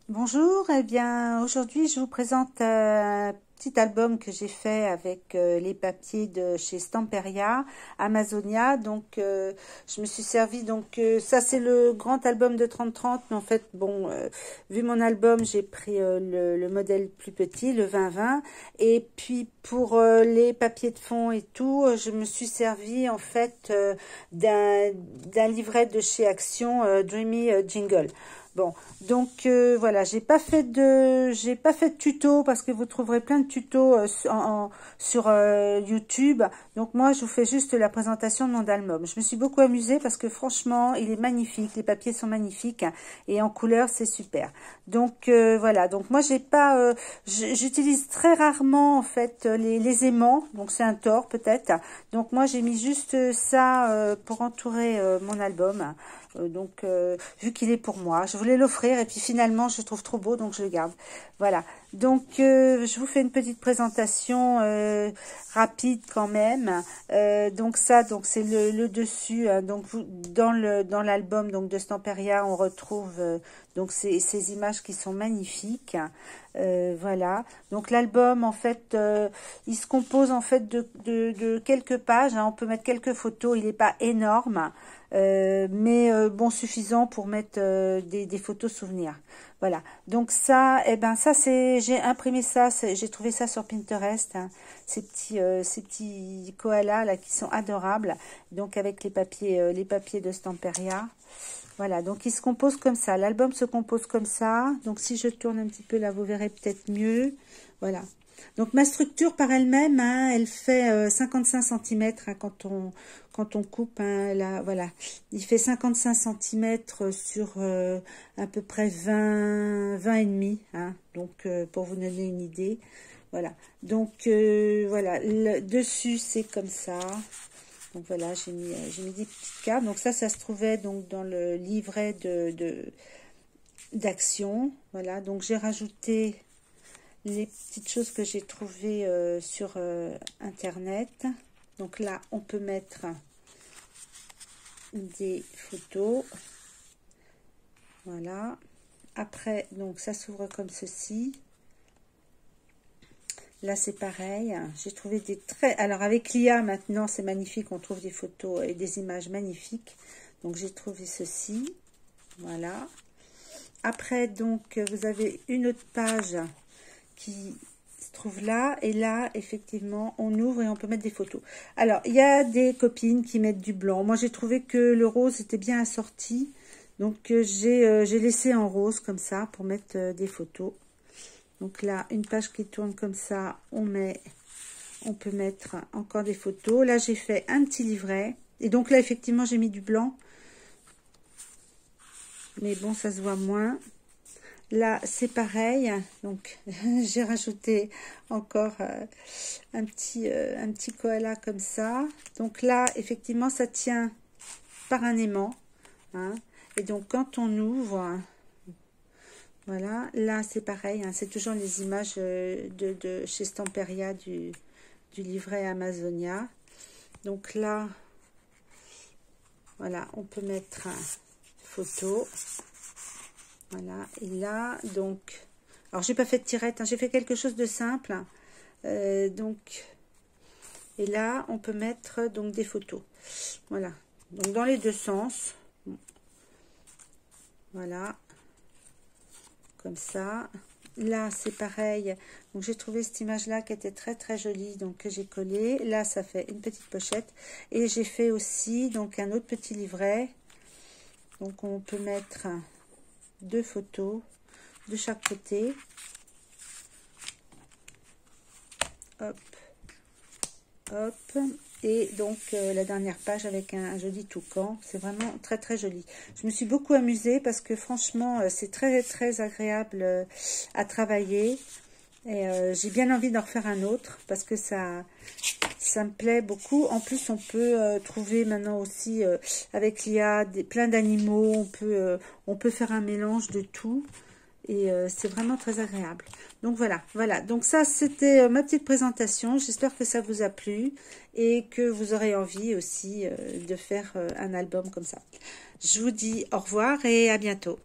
Bonjour, eh bien aujourd'hui je vous présente un petit album que j'ai fait avec les papiers de chez Stamperia, Amazonia. Je me suis servi, ça c'est le grand album de 30-30, mais en fait bon, vu mon album j'ai pris le modèle plus petit, le 20-20, et puis pour les papiers de fond et tout, je me suis servi en fait d'un livret de chez Action, Dreamy Jingle. Bon, voilà, j'ai pas fait de tuto parce que vous trouverez plein de tutos sur YouTube. Donc moi, je vous fais juste la présentation de mon album. Je me suis beaucoup amusée parce que franchement, il est magnifique, les papiers sont magnifiques et en couleur, c'est super. Voilà, donc moi j'ai pas, j'utilise très rarement en fait les aimants, donc c'est un tort peut-être. Donc moi j'ai mis juste ça pour entourer mon album. Vu qu'il est pour moi, je voulais l'offrir et puis finalement, je le trouve trop beau, donc je le garde. Voilà. Je vous fais une petite présentation rapide quand même. C'est le dessus. Hein. Dans l'album de Stamperia, on retrouve ces images qui sont magnifiques. Voilà. Donc l'album, en fait, il se compose en fait de quelques pages. Hein. On peut mettre quelques photos. Il n'est pas énorme. Bon, suffisant pour mettre des photos souvenirs. Voilà. Donc ça, j'ai imprimé ça, j'ai trouvé ça sur Pinterest, hein, ces petits koalas là qui sont adorables. Donc avec les papiers de Stamperia. Voilà. Donc il se compose comme ça. L'album se compose comme ça. Donc si je tourne un petit peu là, vous verrez peut-être mieux. Voilà. Donc ma structure par elle-même, hein, elle fait 55 cm hein, quand on coupe. Hein, là, voilà, il fait 55 cm sur à peu près 20 et demi. Hein, pour vous donner une idée. Voilà. Voilà, le dessus c'est comme ça. Donc voilà, j'ai mis des petites cartes. Donc ça se trouvait donc dans le livret d'Action. Voilà, donc j'ai rajouté les petites choses que j'ai trouvées sur internet. Donc là, on peut mettre des photos. Voilà. Après, donc ça s'ouvre comme ceci. Là, c'est pareil. J'ai trouvé des traits. Alors, avec l'IA, maintenant, c'est magnifique. On trouve des photos et des images magnifiques. Donc, j'ai trouvé ceci. Voilà. Après, donc, vous avez une autre page qui se trouve là. Et là, effectivement, on ouvre et on peut mettre des photos. Alors, il y a des copines qui mettent du blanc. Moi, j'ai trouvé que le rose était bien assorti. J'ai laissé en rose comme ça pour mettre des photos. Donc là, une page qui tourne comme ça, on peut mettre encore des photos. Là, j'ai fait un petit livret. Et donc là, effectivement, j'ai mis du blanc. Mais bon, ça se voit moins. Là, c'est pareil. Donc, j'ai rajouté encore un petit koala comme ça. Donc là, effectivement, ça tient par un aimant. Hein. Et donc, quand on ouvre... Voilà, là c'est pareil, hein, c'est toujours les images de chez Stamperia du livret Amazonia. Donc là, voilà, on peut mettre photo. Voilà, et là, donc, alors j'ai pas fait de tirette, hein, j'ai fait quelque chose de simple. Et là, on peut mettre donc des photos. Voilà, donc dans les deux sens. Voilà. Comme ça. Là, c'est pareil. Donc, j'ai trouvé cette image-là qui était très, très jolie. Donc, que j'ai collé. Là, ça fait une petite pochette. Et j'ai fait aussi, donc, un autre petit livret. Donc, on peut mettre deux photos de chaque côté. Hop. Hop. Et donc, la dernière page avec un joli toucan. C'est vraiment très, très joli. Je me suis beaucoup amusée parce que franchement, c'est très, très agréable à travailler. Et j'ai bien envie d'en refaire un autre parce que ça me plaît beaucoup. En plus, on peut trouver maintenant aussi, avec l'IA, plein d'animaux. On peut faire un mélange de tout. Et c'est vraiment très agréable. Donc voilà. Donc ça, c'était ma petite présentation. J'espère que ça vous a plu et que vous aurez envie aussi de faire un album comme ça. Je vous dis au revoir et à bientôt.